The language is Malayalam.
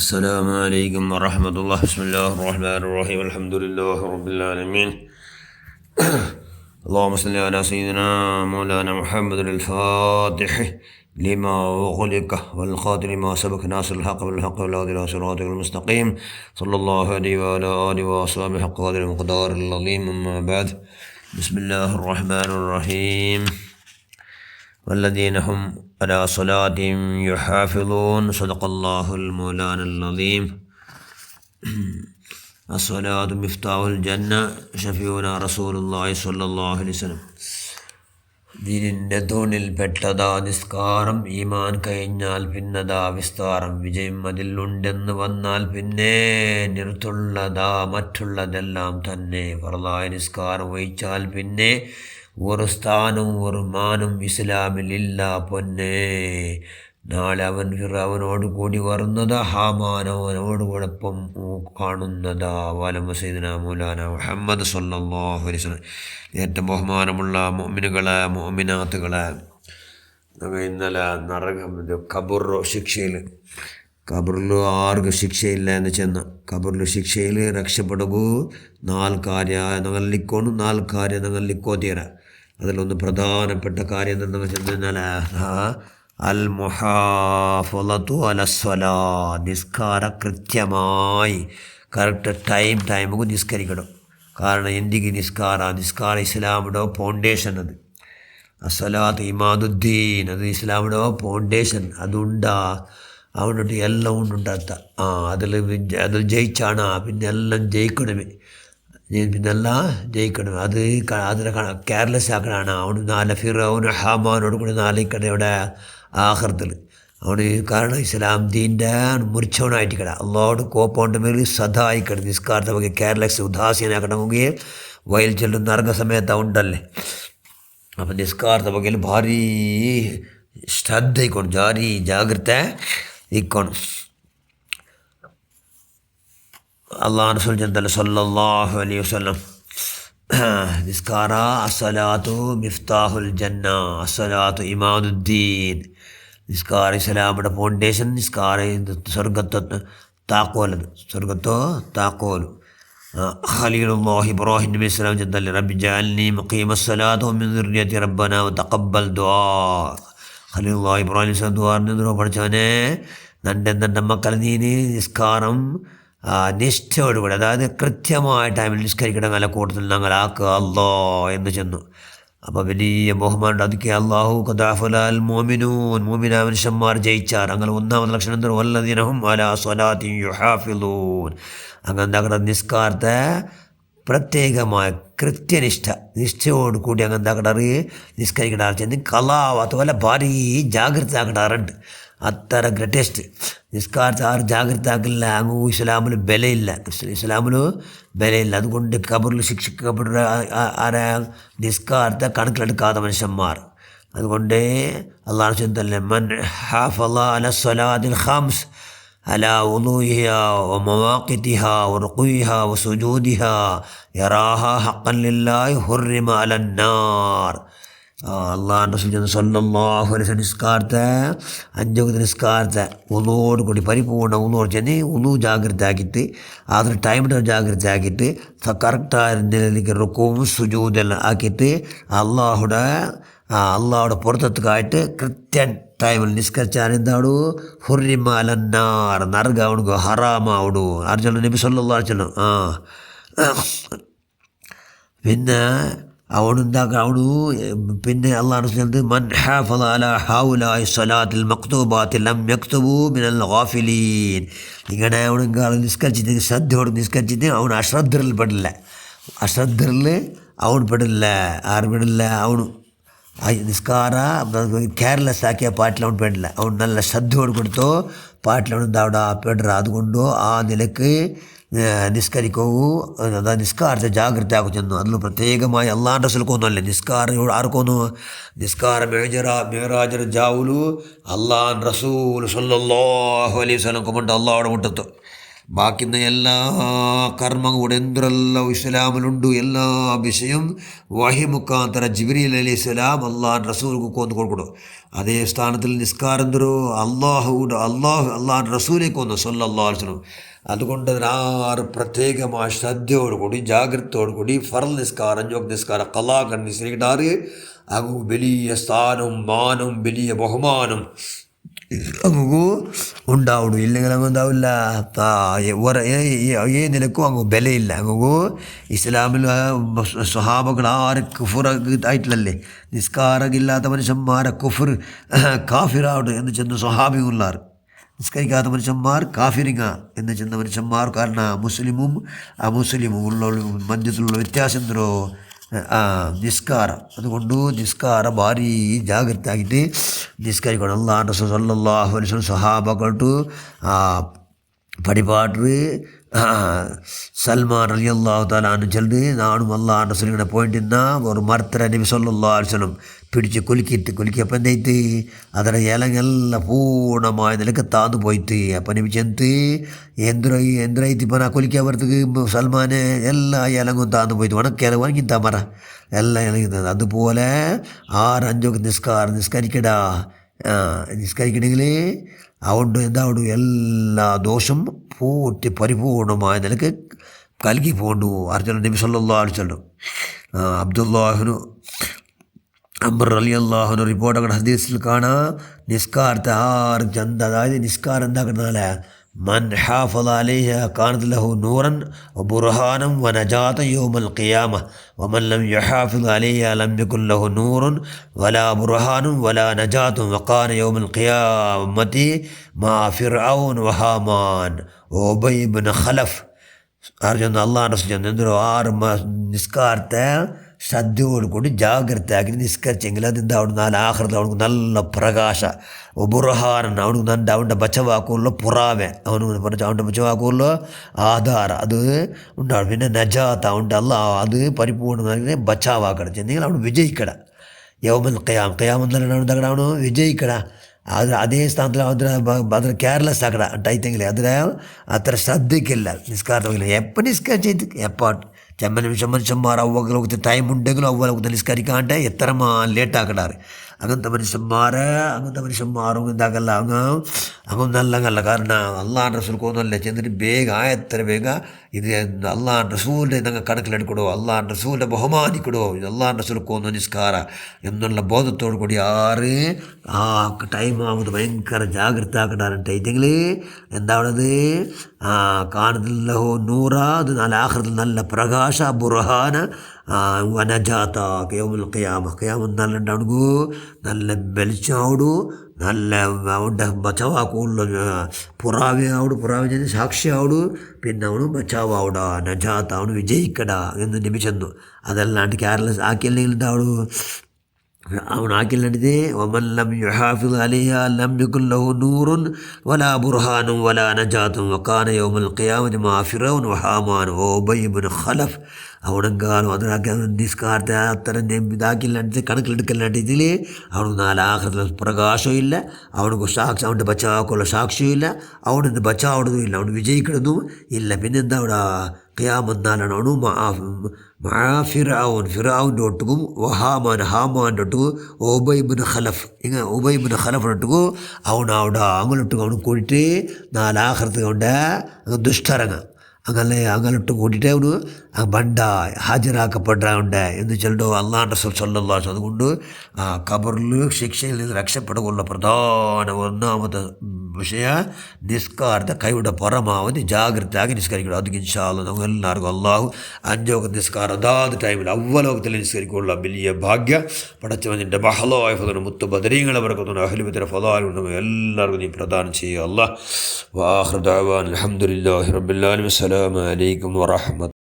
السلام عليكم ورحمة الله. بسم الله الرحمن الرحيم. الحمد لله رب العالمين. اللهم صل على سيدنا مولانا محمد الفاتح لما أغلق والخاتم لما سبق ناصر الحق بالحق والهادي إلى صراطك المستقيم صلى الله عليه وعلى آله وأصحابه حق قدر المقدار العظيم. أما بعد، بسم الله الرحمن الرحيم. والذين هم على صلاتهم يحافظون. صدق الله المولانا العظيم. الصلاة مفتاح الجنة. ഷഫീഉനാ റസൂലുള്ളാഹി സ്വല്ലല്ലാഹു അലൈഹി വസല്ലം. ദീനിൻ്റെ തൂണിൽ പെട്ടതാ നിസ്കാരം. ഈമാൻ കഴിഞ്ഞാൽ പിന്നതാ വിസ്താരം. വിജയം അതിലുണ്ടെന്ന് വന്നാൽ പിന്നെ നിർത്തുള്ളതാ മറ്റുള്ളതെല്ലാം തന്നെ. ഫർളായ നിസ്കാരം വഹിച്ചാൽ പിന്നെ ഒരു സ്ഥാനവും ഒരു മാനും ഇസ്ലാമിലില്ല പൊന്നെ. നാളെ അവൻ ഫിർഔനോട് കൂടി വരുന്നതാ, ഹാമാനവനോടൊപ്പം കാണുന്നതാ. വലം സയ്യിദുനാ മൗലാന മുഹമ്മദ് സ്വല്ലല്ലാഹു അലൈഹി വസല്ലം. ഏറ്റവും ബഹുമാനമുള്ള മുഅ്മിനുകളെ മുഅ്മിനാത്തുകളെ, ഇന്നലെ ഖബർ ശിക്ഷയിൽ ഖബറിൽ ആർക്കും ശിക്ഷയില്ല എന്ന് ചെന്ന് ഖബറിൽ ശിക്ഷയിൽ രക്ഷപ്പെടുകൂ 4 ಕಾರ್ಯ നങ്ങളിക്കോണു 4 ಕಾರ್ಯ നങ്ങളിക്കോ തീര. അതിലൊന്ന് പ്രധാനപ്പെട്ട കാര്യം എന്താണെന്ന് വെച്ചാൽ അൽ മുഹാഫളതു അലസ്വലാ. നിസ്കാര കൃത്യമായി കറക്റ്റ് ടൈമുക്ക് നിസ്കരിക്കണം. കാരണം എന്തിക്ക് നിസ്കാര ഇസ്ലാമിൻ്റെ ഫൗണ്ടേഷൻ. അത് അസ്വലാത്ത് ഇമാദുദ്ദീൻ, അത് ഇസ്ലാമിൻ്റെ ഫൗണ്ടേഷൻ. അതുണ്ടാ അതുകൊണ്ടിട്ട് എല്ലാം ഉണ്ടുണ്ടാത്ത അതിൽ ജയിച്ചാണ് പിന്നെ എല്ലാം ജയിക്കണമേ. പിന്നെല്ലാം ജയിക്കണം. അതിനെ കെയർലെസ് ആക്കണാണ് അവന്. 4 ഫിറൗൻ ഹാമാനോട് കൂടി 4 കട ഇവിടെ ആഖിറത്തിൽ അവന്. കാരണം ഇസ്ലാം ദീൻ്റെ മുറിച്ചവനായിട്ട് അള്ളാഹോട് കോപ്പൗണ്ട് മേൽ സദാ ആയിക്കട. നിസ്കാരത്തെ ಬಗ್ಗೆ കെയർലെസ് ഉദാസീനാക്കണമെങ്കിൽ വയൽ ചെല്ലുന്ന ഇറങ്ങുന്ന സമയത്ത് ഉണ്ടല്ലേ. അപ്പം നിസ്കാരത്തെ ಬಗ್ಗೆ ಭಾರಿ ಶ್ರದ್ಧೆ ಇಕ್ಕೊಂಡು ಜಾಗ್ರತೆ ಇಕ್ಕೊಂಡು. ಅಲ್ಲಾಹ್ ರಸೂಲ್ ಜಂತಲ್ಲ ಸಲ್ಲಲ್ಲಾಹು ಅಲೈಹಿ ವಸಲ್ಲಂ ನಿಸ್ಕಾರ ಅಸ್ಸಲಾತು ಮಿಫ್ತಾಹುಲ್ ಜನ್ನ, ಅಸ್ಸಲಾತು ಇಮಾದುದ್ದೀನ್. നിസ്കാര ഇസ്ലാമിയുടെ ഫൗണ്ടേഷൻ. നിസ്കാര സ്വർഗത്തെ താക്കോല്. ഖലീലുല്ലാഹി ഇബ്രാഹിം നബി ഇസ്ലാം ചെന്നല്ലേ, റബ്ബി ജഅൽനി മുഖീമസ്സലാത്തി വമിൻ ദുർരിയതി റബ്ബനാ വതഖബ്ബൽ ദുആ. ഖലീലുല്ലാഹി ഇബ്രാഹിം ഇസ്ലാം ദുആ പഠിച്ചവനെ, എൻ്റെ മക്കളെ നീ നിസ്കാരം നിഷ്ഠയോടുകൂടി, അതായത് കൃത്യമായ ടൈമിൽ നിസ്കരിക്കണം, നല്ല കൂട്ടത്തിൽ ഞങ്ങളാക്കുക അല്ലാ എന്ന് ചെന്നു. അപ്പോൾ വലിയ ബഹുമാനുണ്ട്. അതൊക്കെ അല്ലാഹു ഖദഅഫലൽ മുഅ്മിനൂൻ, മുഅ്മിനായ മനുഷ്യന്മാർ ജയിച്ചാർ. അങ്ങനെ 1ാമത്തെ ലക്ഷണം എന്താ? വല്ലദീന ഹും അലാ സ്വലാത്തിഹിം യുഹാഫിളൂൻ. അങ്ങനെ എന്താക്കണം? നിസ്കാരത്തെ പ്രത്യേകമായ നിഷ്ഠയോട് കൂടി അങ്ങനെ എന്താക്കടാറ് നിസ്കരിക്കടാറ്. ചെന്ന് കലാവാത്ത പോലെ ഭാരി ജാഗ്രത ആക്കടാറുണ്ട്. അത്ര ഗ്രേറ്റസ്റ്റ് നിസ്കാരത്തെ ആരും ജാഗ്രത ആക്കില്ല. അങ്ങ് ഇസ്ലാമിൽ ബലയില്ല. അതുകൊണ്ട് ഖബറിൽ ശിക്ഷിക്കപ്പെടുന്ന ആരാ? നിസ്കാരത്തെ കണക്കിലെടുക്കാത്ത മനുഷ്യന്മാർ. അതുകൊണ്ട് അല്ലാഹു ചെന്നല്ലേ, മൻ ഹാഫള അല സ്വലാത്തിൽ ഖംസ് അലാ വുളൂഇഹാ വമവാഖിതിഹാ വറുഖൂഇഹാ വസുജൂദിഹാ യറാഹാ ഹഖ്ഖൻ ലില്ലാഹി ഹുർരിമ അലന്നാർ. അള്ളാഹു റസൂൽ സല്ലല്ലാഹു അലൈഹി വസല്ലം നിസ്കാരത്തെ 5 നിസ്കാരത്തെ ഉളൂവോട് കൂടി പരിപൂർണ്ണ ഉളൂവോട് ചെന്ന് ഉളൂ ജാഗ്രത ആക്കിയിട്ട് അതിന് ടൈമിൻ്റെ ജാഗ്രത ആക്കിയിട്ട് കറക്റ്റായ നിലയിലേക്ക് റുക്കൂവും സുജൂദെല്ലാം ആക്കിയിട്ട് അള്ളാഹുടെ പുറത്തെത്തുകായിട്ട് കൃത്യം ടൈമിൽ നിസ്കരിച്ചാൽ എന്താവു? ഹുർരിമ അലന്നാർ, നരകാവണു ഹറാമാവണു. അർജുന നബി സല്ലല്ലാഹു അലൈഹി വസല്ലം. പിന്നെ പിന്നെ അള്ളാഹു റസൂൽ മൻ ഹാഫള അലാ ഹൗലാഇ സ്വലാത്തിൽ മക്തൂബാത്തി ലം യക്തുബു മിനൽ ഗാഫിലീൻ. ഇങ്ങനെ അവൻ നിസ്കരിച്ചിട്ട് ശ്രദ്ധയോട് നിസ്കരിച്ചിട്ട് അവൻ അശ്രദ്ധരിൽ പെടില്ല. ആരും പെടില്ല. അവನು നിസ്കാര കെയർലെസ് ആക്കിയ പാട്ടിൽ അവൻ പെടില്ല. അവൻ നല്ല ശ്രദ്ധയോട് കൊടുത്തോ പാട്ടിൽ അവൻ എന്താ പെടുക. അതുകൊണ്ട് ആ നിലക്ക് നിസ്കരിക്കൂ. അതാ നിസ്കാരത്തെ ജാഗ്രത ആക്കു ചെന്നു. അതിൽ പ്രത്യേകമായി അള്ളാഹുവിൻ്റെ റസൂൽക്കൊന്നുമല്ലേ നിസ്കാരം ആർക്കൊന്നു? നിസ്കാരം മേറാജ് ജാവുലു അള്ളാഹു റസൂൽ സല്ലല്ലാഹു അലൈഹി വസല്ലം കൊണ്ടുണ്ട് അള്ളാഹുടെ മുട്ടത്ത്. ബാക്കിയുള്ള എല്ലാ കർമ്മങ്ങളും എന്തെല്ലാം ഇസ്ലാമിലുണ്ട് എല്ലാ വിഷയം വഹി മുഖാന്തര ജിബ്രീൽ അലൈഹി സ്വലാം അള്ളാഹ് റസൂൽക്ക് കൊന്നു കൊടുക്കണം. അതേ സ്ഥാനത്തിൽ നിസ്കാരം എന്തോ അള്ളാഹ് റസൂലേക്ക് കൊന്നു സല്ലല്ലാഹു അലൈഹി വസല്ലം. അതുകൊണ്ട് ആറ് പ്രത്യേകമായ ശ്രദ്ധയോടുകൂടി ജാഗ്രതയോടുകൂടി ഫർള് നിസ്കാരം ജോഗ് നിസ്കാരം ഖലാ നിസ്കരിക്കാറ് അങ്ങ് വലിയ സ്ഥാനവും മാനവും വലിയ ബഹുമാനം അങ്ങ് ഉണ്ടാവുള്ളൂ. ഇല്ലെങ്കിൽ അങ്ങ് എന്താവില്ല, ഏ നിലക്കും അങ്ങ് ബലയില്ല. അങ്ങ് ഇസ്ലാമിൽ സ്വഹാബകൾ ആര് കുഫർ ആയിട്ടില്ലല്ലേ, നിസ്കാരമില്ലാത്ത മനുഷ്യന്മാരെ കുഫർ കാഫിറാവുണ്ട് എന്ന് ചെന്ന് സ്വഹാബികളാർ, നിസ്കരിക്കാത്ത മനുഷ്യന്മാർ കാഫിരിങ്ങ എന്ന് ചെന്ന മനുഷ്യന്മാർ. കാരണം മുസ്ലിമും അമുസ്ലിമും ഉള്ള മധ്യത്തിലുള്ള വ്യത്യാസം എന്തോ നിസ്കാരം. അതുകൊണ്ട് നിസ്കാരം ഭാരി ജാഗ്രത ആയിട്ട് നിസ്കരിക്കണം. അല്ലാഹു റസൂൽ സല്ലല്ലാഹു അലൈഹി വസല്ലം സ്വഹാബകൾട്ട് പടിപാട്ട് സൽമാൻ റളിയല്ലാഹു തആല അൻഹു ചെല്ല് നാണും അല്ലാഹു റസൂലിനെ പോയിട്ടിരുന്ന ഒരു മരത്തര നബി സല്ലല്ലാഹു അലൈഹി വസല്ലം പിടിച്ച് കുലുക്കിയപ്പോൾ എന്തായിട്ട് ಅದರ ಎಲೆಗೆಲ್ಲ ಪೂರ್ಣമായ നിലക്ക് താന്നു പോയിട്ട് അപ്പം നബി ചെന്ന് ಎಂದ್ರೈತಿ ಪನ ಕೊಲಿಕೆ ಬರ್ತಕ್ಕೆ സൽമാനെ എല്ലാ ഇലങ്ങും താന്നു പോയിട്ട് ഉണക്കിയാൽ വാങ്ങിത്താ മറ എല്ലാ ഇലങ്ങുന്നത്. അതുപോലെ 6-5 നിസ്കരിക്കടാ. നിസ്കരിക്കണമെങ്കിൽ അതുകൊണ്ട് എന്താവുള്ളൂ, എല്ലാ ദോഷം പൂട്ടി പരിപൂർണമായ നിലക്ക് കലകി പോകണ്ടു. അർജുന നബി സല്ലല്ലാഹു അലൈഹി വസല്ലം അബ്ദുല്ലാഹിനു അംർ റളിയല്ലാഹു റിപ്പോർട്ട് ഹദീസിൽ കാണാം, നിസ്കാരത്തെ 6 ചന്ത, അതായത് നിസ്കാരം എന്താക്കുന്നല്ലേ, മൻ ഹാഫള അലൈഹ കാനത് ലഹു നൂറൻ വബുർഹാനം വനജാത യൗമൽ ഖിയാമ വമൻ ലം യഹാഫിള് അലൈഹ ലം യകുൻ ലഹു നൂറുൻ വലാ ബുർഹാനും വലാ നജാതും വകാന യൗമൽ ഖിയാമത്തി മാ ഫിർഔൻ വഹാമാൻ ഉബൈ ഇബ്നു ഖലഫ്. അർജുന അല്ലാഹു റസൂൽ എന്തൊരു 6 നിസ്കാരത്തെ ശ്രദ്ധയോട് കൂടി ജാഗ്രതയാക്കി നിസ്കരിച്ചെങ്കിൽ അതിൻ്റെ അവിടെ ആഖിറത്തിൽ അവനക്ക് നല്ല പ്രകാശ ബുർഹാനൻ, അവൻ്റെ ബച്ചവാക്കുള്ള പുറാവെ, അവൻ്റെ ബച്ചവാക്കുള്ള ആധാര അത് ഉണ്ടാവും. പിന്നെ നജാത്ത് അവൻ്റെ അത് പരിപൂർണ്ണമായി ബച്ചാവാക്കട ചെന്നെങ്കിൽ അവന് വിജയിക്കട. യൗമൽ ഖിയാമം എന്താണ് അവನು വിജയിക്കട. ಆದರೆ ಅದೇ ಸ್ಥಾನದಲ್ಲಿ ಅದ್ರ ಕೇರ್ಲೆಸ್ ಆಗಡ ಅಂಟೈತೆಂಗಿಲ್ಲ, ಆದರೆ ಅದ್ರ ಶ್ರದ್ಧೆಗಿಲ್ಲ ನಿಸ್ಕಾರವಾಗಿಲ್ಲ. ಎಪ್ಪ ನಿಸ್ಕರಿಸೈತಿ ಎಪ್ಪ ചെമ്മൻ മനുഷ്യന്മാർ അവ്വകൾ ഒക്കെ ടൈം ഉണ്ടെങ്കിലും അവ്വ നിസ്കരിക്കാണ്ട് എത്ര ലേറ്റ് ആക്കടാറ്. അങ്ങനത്തെ മനുഷ്യന്മാരും എന്താക്കല്ല അങ്ങ് നല്ലങ്ങല്ല. കാരണം അള്ളാഹ് റസൂൽക്ക് ഒന്നല്ല ചെന്നിട്ട് ಬೇಗ എത്ര ಬೇಗ ഇത് അള്ളാഹ് റസൂലിൻ്റെ നിങ്ങൾ കണക്കിലെടുക്കടോ, അള്ളാഹ് റസൂലിനെ ബഹുമാനിക്കടോ, ഇത് അള്ളാഹ് റസൂൽക്ക് ഒന്ന് നിസ്കാര എന്നുള്ള ബോധത്തോടു കൂടി ആ ടൈം ആകുന്നത് ഭയങ്കര ജാഗ്രത ആക്കണ്ടാറുണ്ടെങ്കിൽ എന്താവണത് കാണുന്നില്ല നൂറ, അത് ആഖിറത്തിൽ നല്ല പ്രകാശ ബുർഹാന വനജാത യൗമുൽ ഖിയാമ. ഖിയാമം നല്ല ഉണ്ടാവുകൂ, നല്ല വെളിച്ചാവുടു, നല്ല അവൻ്റെ ബച്ചാവാക്കുള്ള പുറാവി പുറാവി സാക്ഷി ആവുടു, പിന്നെ അവನು ബച്ചാവാവുട നജാത്ത് അവನು വിജയിക്കട എന്ന് നബി ചെന്നു. അതല്ലാണ്ട് കേർലെസ് ആക്കിയില്ലെങ്കിൽ എന്താവളു ಅವನು ಹಾಕಿಲ್ಲಂಡಿದೆ. ವಮನ್ ಲಂ ಯುಹಾಫಿಜ್ ಅಲೈಹಾ ಲಂ ಯಕುನ್ ಲಹು ನೂರುನ್ ವಲಾ ಬುರ್ಹಾನುನ್ ವಲಾ ನಜಾತುನ್ ವಕಾನ ಯೌಮಲ್ ഖിയാമത്തി മാ ഫിറൗൻ വഹാമാൻ ഉബൈ ഇബ്നു ഖലഫ്. അവനെങ്കാലും അതിനാക്കി നിസ്കാരത്തെ അത്തരം ഇതാക്കില്ലാണ്ട് കണക്കിലെടുക്കല്ലാണ്ടിതിൽ അവനക്ക് ആഖിറത്തിൽ പ്രകാശവും ഇല്ല, അവനക്ക് അവൻ്റെ ബച്ചാക്കുള്ള സാക്ഷിയും ഇല്ല, അവനെന്ത് ബച്ചാവുന്നതും ഇല്ല, അവന് വിജയിക്കുന്നതും ഇല്ല. പിന്നെന്താ അവിടെ ഖിയാമത്ത് അവನು ഫിറൗൻ്റെ ഒട്ടുക്കും ഹാമാൻ്റെ ഒട്ടുക്കും ഉബൈ ഇബ്നു ഖലഫ്. ഉബൈ ഇബ്നു ഖലഫിനൊട്ടുക്കും അവനവിടെ അങ്ങോട്ടൊട്ടുക്കും അവന് കൂടിയിട്ട് ആഖിറത്ത് കൊണ്ട് ദുഷ്ടരങ്ങ അങ്ങനെട്ട് കൂട്ടിയിട്ട് അവന് ബണ്ട ഹാജരാക്കപ്പെടുന്നുണ്ട് എന്ന് ചെല്ലോ അല്ലാഹു റസൂൽ സല്ലല്ലാഹു അലൈഹി വസല്ലം. അതുകൊണ്ട് ഖബറിൽ ശിക്ഷയിൽ നിന്ന് രക്ഷപ്പെടുകയുള്ള പ്രധാന ഒന്നാമത്തെ വിഷയ നിസ്കാരത്തെ കൈയുടെ പരമാവധി ജാഗ്രതയാക്കി നിസ്കരിക്കണം. അത് ഇൻഷാ അല്ലാഹ് നമുക്ക് എല്ലാവർക്കും അള്ളാഹു 5 വഖ്ത് നിസ്കാരം അതാത് ടൈമിൽ അവലോകത്തിൽ നിസ്കരിക്കുള്ള വലിയ ഭാഗ്യ പടച്ചവൻ്റെ ബഹളമായ ഫദലും മുത്തു ബദരീങ്ങളെ ബർക്കത്തും അഹ്ലുബൈത്തിൻ്റെ ഫളാലും എല്ലാവർക്കും നീ പ്രദാനം ചെയ്യുക. അല്ലാഹ് വആഖിറു ദഅവാന അൽഹംദുലില്ലാഹി റബ്ബിൽ ആലമീൻ. അസ്സലാമു അലൈക്കും വറഹ്മത്തുള്ളാഹി.